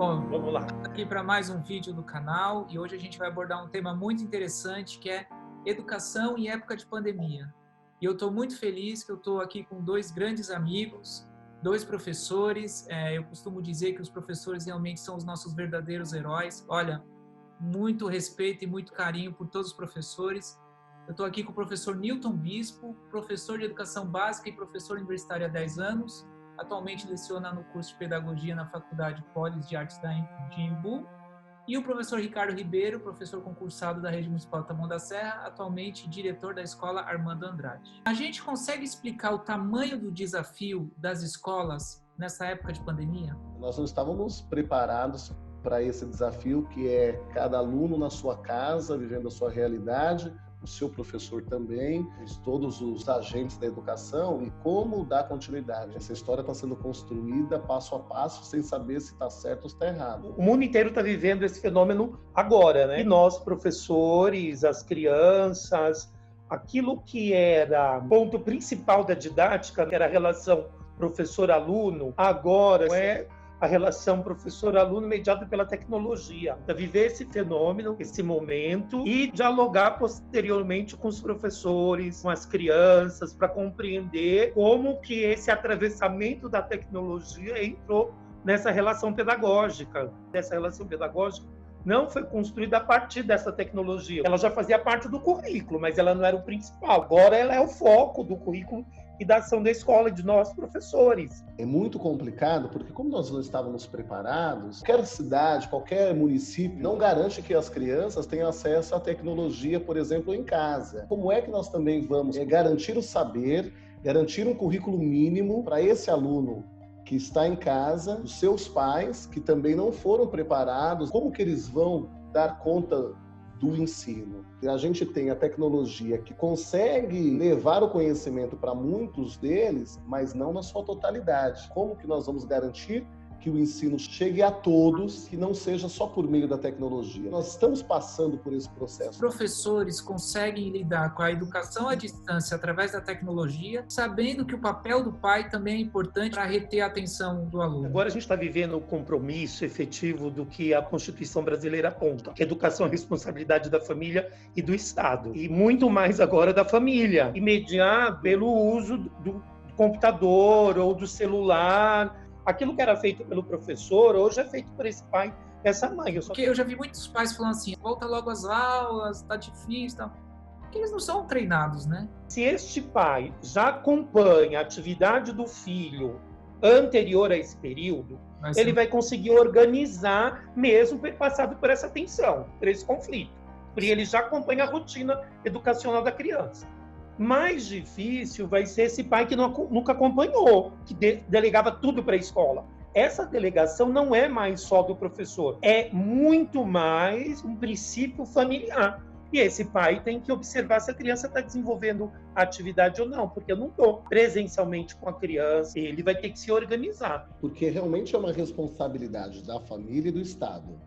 Bom, Vamos lá. aqui para mais um vídeo do canal e hoje a gente vai abordar um tema muito interessante que é educação em época de pandemia. E eu estou muito feliz que eu estou aqui com dois grandes amigos, dois professores. Eu costumo dizer que os professores realmente são os nossos verdadeiros heróis. Olha, muito respeito e muito carinho por todos os professores. Eu estou aqui com o professor Newton Bispo, professor de Educação Básica e professor universitário há 10 anos. Atualmente leciona no curso de Pedagogia na Faculdade Polis de Artes de Embu. E o professor Ricardo Ribeiro, professor concursado da Rede Municipal de Taboão da Serra, atualmente diretor da Escola Armando Andrade. A gente consegue explicar o tamanho do desafio das escolas nessa época de pandemia? Nós não estávamos preparados para esse desafio, que é cada aluno na sua casa, vivendo a sua realidade, o seu professor também, todos os agentes da educação, e como dar continuidade. Essa história está sendo construída passo a passo, sem saber se está certo ou se está errado. O mundo inteiro está vivendo esse fenômeno agora, né? E nós, professores, as crianças, aquilo que era ponto principal da didática, que era a relação professor-aluno, agora é a relação professor-aluno mediada pela tecnologia. Para viver esse fenômeno, esse momento, e dialogar posteriormente com os professores, com as crianças, para compreender como que esse atravessamento da tecnologia entrou nessa relação pedagógica. Essa relação pedagógica não foi construída a partir dessa tecnologia. Ela já fazia parte do currículo, mas ela não era o principal. Agora ela é o foco do currículo e da ação da escola e de nós, professores. É muito complicado, porque como nós não estávamos preparados, qualquer cidade, qualquer município não garante que as crianças tenham acesso à tecnologia, por exemplo, em casa. Como é que nós também vamos garantir o saber, garantir um currículo mínimo para esse aluno que está em casa, os seus pais, que também não foram preparados? Como que eles vão dar conta do ensino? A gente tem a tecnologia que consegue levar o conhecimento para muitos deles, mas não na sua totalidade. Como que nós vamos garantir que o ensino chegue a todos, que não seja só por meio da tecnologia? Nós estamos passando por esse processo. Os professores conseguem lidar com a educação à distância através da tecnologia, sabendo que o papel do pai também é importante para reter a atenção do aluno. Agora a gente está vivendo o compromisso efetivo do que a Constituição brasileira aponta, que a educação é a responsabilidade da família e do Estado, e muito mais agora da família, e mediar pelo uso do computador ou do celular. Aquilo que era feito pelo professor, hoje é feito por esse pai, essa mãe. Porque eu já vi muitos pais falando assim, volta logo às aulas, tá difícil, tá? Porque eles não são treinados, né? Se este pai já acompanha a atividade do filho anterior a esse período, ele vai conseguir organizar mesmo passado por essa tensão, por esse conflito. Porque ele já acompanha a rotina educacional da criança. Mais difícil vai ser esse pai que nunca acompanhou, que delegava tudo para a escola. Essa delegação não é mais só do professor, é muito mais um princípio familiar. E esse pai tem que observar se a criança está desenvolvendo a atividade ou não, porque eu não estou presencialmente com a criança, ele vai ter que se organizar. Porque realmente é uma responsabilidade da família e do Estado.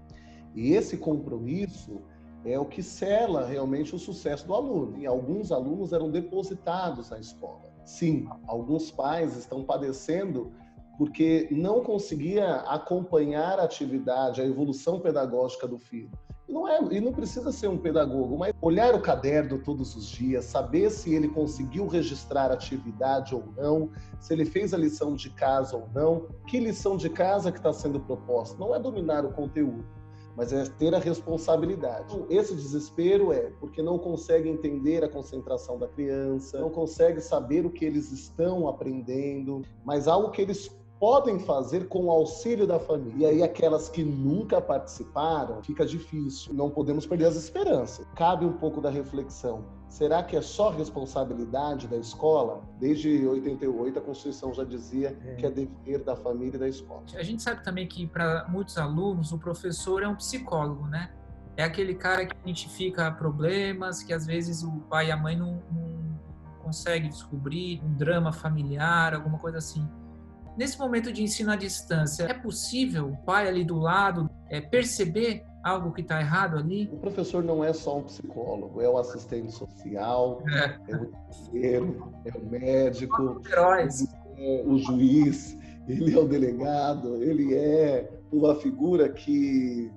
E esse compromisso é o que sela realmente o sucesso do aluno. E alguns alunos eram depositados na escola. Sim, alguns pais estão padecendo porque não conseguia acompanhar a atividade, a evolução pedagógica do filho. E não precisa ser um pedagogo, mas olhar o caderno todos os dias, saber se ele conseguiu registrar a atividade ou não, se ele fez a lição de casa ou não, que lição de casa que está sendo proposta. Não é dominar o conteúdo, mas é ter a responsabilidade. Esse desespero é porque não consegue entender a concentração da criança, não consegue saber o que eles estão aprendendo, mas algo que eles podem fazer com o auxílio da família. E aí aquelas que nunca participaram, fica difícil. Não podemos perder as esperanças. Cabe um pouco da reflexão. Será que é só responsabilidade da escola? Desde 88, a Constituição já dizia que é dever da família e da escola. A gente sabe também que, para muitos alunos, o professor é um psicólogo, né? É aquele cara que identifica problemas, que às vezes o pai e a mãe não conseguem descobrir, um drama familiar, alguma coisa assim. Nesse momento de ensino à distância, é possível o pai ali do lado perceber algo que está errado ali? O professor não é só um psicólogo, é o assistente social, é o enfermeiro, é o médico, é o juiz, ele é o delegado, ele é uma figura que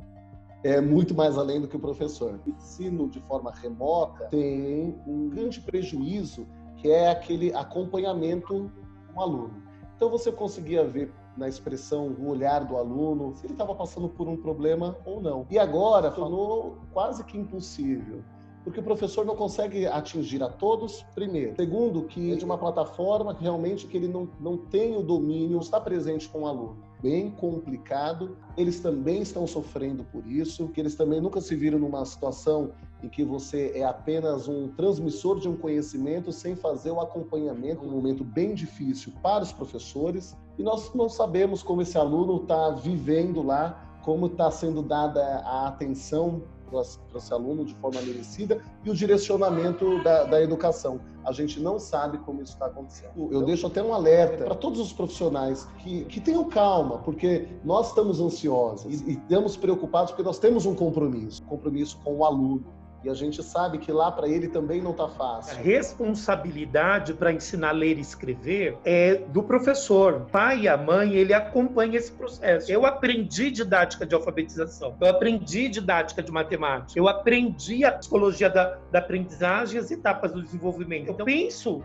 é muito mais além do que o professor. O ensino de forma remota tem um grande prejuízo, que é aquele acompanhamento com o aluno. Então você conseguia ver na expressão, no olhar do aluno, se ele estava passando por um problema ou não. E agora tornou quase que impossível, porque o professor não consegue atingir a todos, primeiro. Segundo, que é de uma plataforma que realmente que ele não tem o domínio, está presente com o aluno. Bem complicado. Eles também estão sofrendo por isso, que eles também nunca se viram numa situação em que você é apenas um transmissor de um conhecimento sem fazer o acompanhamento, um momento bem difícil para os professores. E nós não sabemos como esse aluno está vivendo lá, como está sendo dada a atenção para esse aluno de forma merecida e o direcionamento da educação. A gente não sabe como isso está acontecendo. Eu deixo até um alerta para todos os profissionais que tenham calma, porque nós estamos ansiosos e estamos preocupados porque nós temos um compromisso com o aluno. E a gente sabe que lá para ele também não está fácil. A responsabilidade para ensinar a ler e escrever é do professor. O pai e a mãe, ele acompanha esse processo. Eu aprendi didática de alfabetização, eu aprendi didática de matemática, eu aprendi a psicologia da aprendizagem e as etapas do desenvolvimento. Eu penso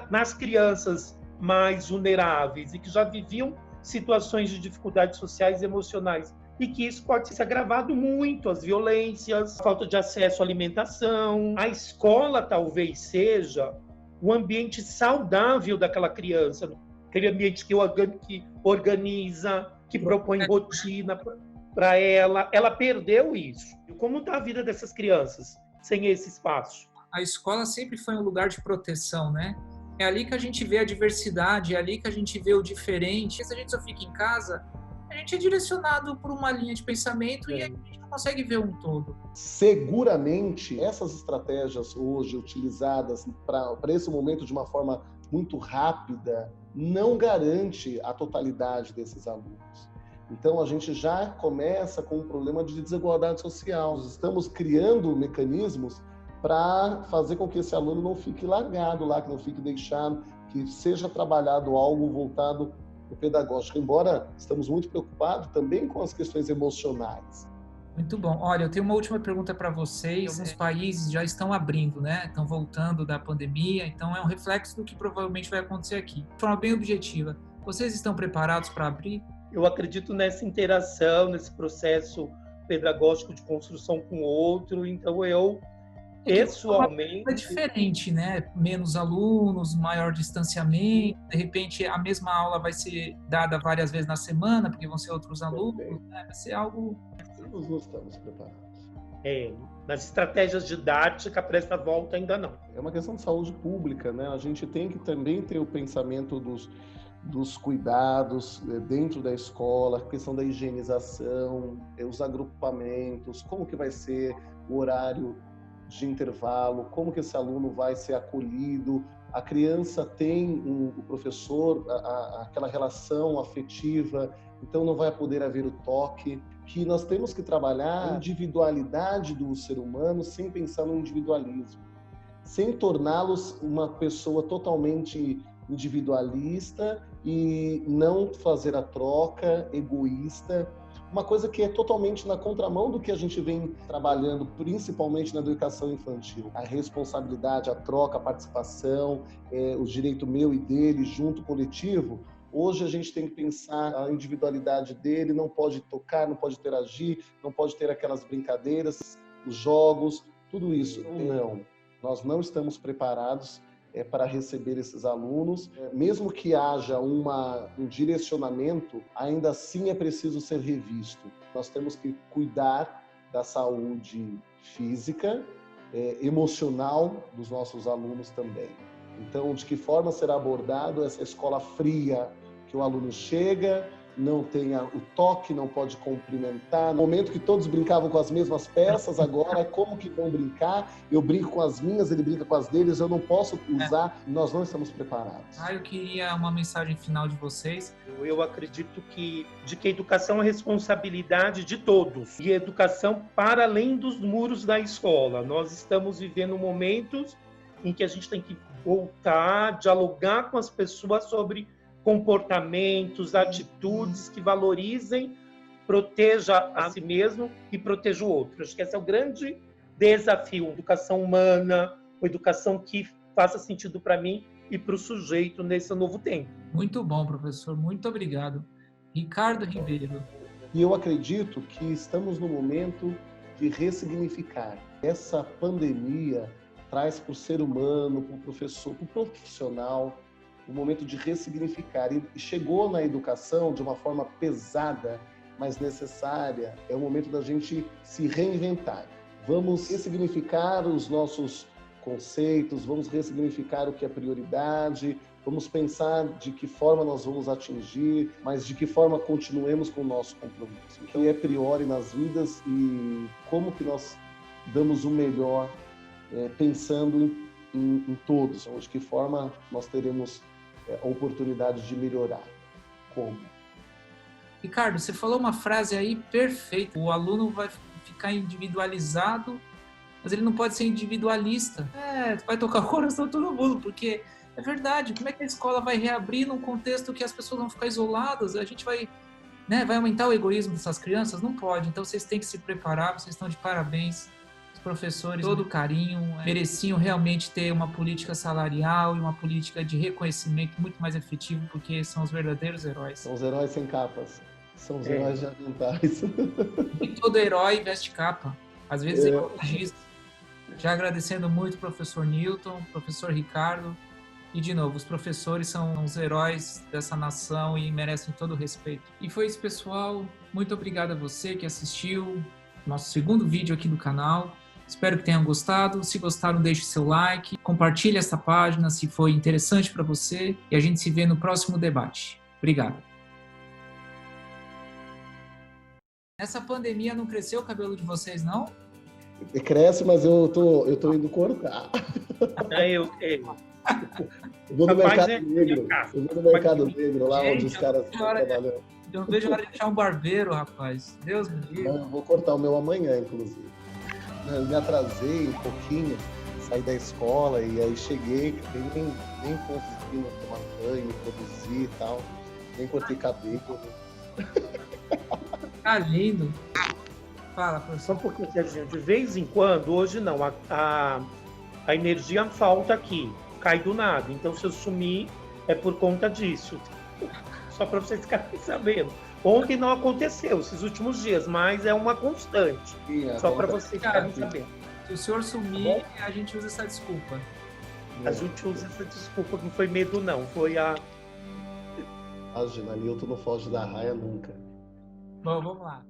nas crianças mais vulneráveis e que já viviam situações de dificuldades sociais e emocionais, e que isso pode ser agravado muito, as violências, a falta de acesso à alimentação. A escola talvez seja o ambiente saudável daquela criança, aquele ambiente que organiza, que propõe rotina para ela. Ela perdeu isso. E como está a vida dessas crianças sem esse espaço? A escola sempre foi um lugar de proteção, né? É ali que a gente vê a diversidade, é ali que a gente vê o diferente. Se a gente só fica em casa, a gente é direcionado por uma linha de pensamento e a gente não consegue ver um todo. Seguramente, essas estratégias hoje utilizadas para esse momento de uma forma muito rápida não garante a totalidade desses alunos. Então, a gente já começa com um problema de desigualdade social. Nós estamos criando mecanismos para fazer com que esse aluno não fique largado lá, que não fique deixado, que seja trabalhado algo voltado o pedagógico, embora estamos muito preocupados também com as questões emocionais. Muito bom. Olha, eu tenho uma última pergunta para vocês. Alguns países já estão abrindo, né? Estão voltando da pandemia, então é um reflexo do que provavelmente vai acontecer aqui. De forma bem objetiva, vocês estão preparados para abrir? Eu acredito nessa interação, nesse processo pedagógico de construção com o outro, então eu pessoalmente... É diferente, né? Menos alunos, maior distanciamento, de repente a mesma aula vai ser dada várias vezes na semana, porque vão ser outros alunos, né? Vai ser algo... Nós não estamos preparados. Nas estratégias didáticas, para essa volta ainda não. É uma questão de saúde pública, né? A gente tem que também ter o pensamento dos cuidados dentro da escola, a questão da higienização, os agrupamentos, como que vai ser o horário de intervalo, como que esse aluno vai ser acolhido. A criança tem o professor, aquela relação afetiva, então não vai poder haver o toque, que nós temos que trabalhar a individualidade do ser humano sem pensar no individualismo, sem torná-los uma pessoa totalmente individualista e não fazer a troca, egoísta, uma coisa que é totalmente na contramão do que a gente vem trabalhando, principalmente na educação infantil. A responsabilidade, a troca, a participação, o direito meu e dele, junto, coletivo. Hoje a gente tem que pensar a individualidade dele, não pode tocar, não pode interagir, não pode ter aquelas brincadeiras, os jogos, tudo isso. Não, nós não estamos preparados para receber esses alunos. Mesmo que haja um direcionamento, ainda assim é preciso ser revisto. Nós temos que cuidar da saúde física, emocional dos nossos alunos também. Então, de que forma será abordado essa escola fria, que o aluno chega, não tenha o toque, não pode cumprimentar. No momento que todos brincavam com as mesmas peças, agora como que vão brincar? Eu brinco com as minhas, ele brinca com as deles, eu não posso usar. Nós não estamos preparados. Eu queria uma mensagem final de vocês. Eu acredito que a educação é responsabilidade de todos. E a educação para além dos muros da escola. Nós estamos vivendo momentos em que a gente tem que voltar, dialogar com as pessoas sobre comportamentos, atitudes que valorizem proteja a si mesmo e proteja o outro. Acho que esse é o grande desafio, educação humana, uma educação que faça sentido para mim e para o sujeito nesse novo tempo. Muito bom, professor. Muito obrigado. Ricardo Ribeiro. E eu acredito que estamos no momento de ressignificar. Essa pandemia traz para o ser humano, para o professor, para o profissional, o momento de ressignificar. E chegou na educação de uma forma pesada, mas necessária. É o momento da gente se reinventar. Vamos ressignificar os nossos conceitos, vamos ressignificar o que é prioridade, vamos pensar de que forma nós vamos atingir, mas de que forma continuemos com o nosso compromisso. O que é priori nas vidas e como que nós damos o melhor pensando em todos, de que forma nós teremos a oportunidade de melhorar. Como? Ricardo, você falou uma frase aí perfeita. O aluno vai ficar individualizado, mas ele não pode ser individualista. Vai tocar o coração de todo mundo, porque é verdade. Como é que a escola vai reabrir num contexto que as pessoas vão ficar isoladas? A gente vai aumentar o egoísmo dessas crianças? Não pode. Então vocês têm que se preparar, vocês estão de parabéns. Os professores, todo carinho, mereciam realmente ter uma política salarial e uma política de reconhecimento muito mais efetivo, porque são os verdadeiros heróis. São os heróis sem capas. São os heróis de aventais. E todo herói veste capa. Às vezes é ecologista. Já agradecendo muito o professor Newton, professor Ricardo. E, de novo, os professores são os heróis dessa nação e merecem todo o respeito. E foi isso, pessoal. Muito obrigado a você que assistiu nosso segundo vídeo aqui do canal. Espero que tenham gostado. Se gostaram, deixe seu like. Compartilhe essa página se foi interessante para você. E a gente se vê no próximo debate. Obrigado. Essa pandemia não cresceu o cabelo de vocês, não? Cresce, mas eu tô indo cortar. Eu vou no Mercado Negro. Eu vou no Mercado Negro, lá onde os caras estão trabalhando. Eu não vejo a hora de achar um barbeiro, rapaz. Deus me livre. Eu vou cortar o meu amanhã, inclusive. Eu me atrasei um pouquinho, saí da escola e aí cheguei, nem consegui tomar banho, produzir e tal. Nem cortei cabelo. Tá lindo. Fala, professor. Só um pouquinho, Serginho. De vez em quando, hoje não, a energia falta aqui, cai do nada. Então, se eu sumir, é por conta disso. Só para vocês ficarem sabendo. Ontem não aconteceu, esses últimos dias, mas é uma constante. Só para vocês ficarem sabendo. Se o senhor sumir, a gente usa essa desculpa. A gente usa essa desculpa, não foi medo não, foi a... Imagina, Newton não foge da raia nunca. Bom, vamos lá.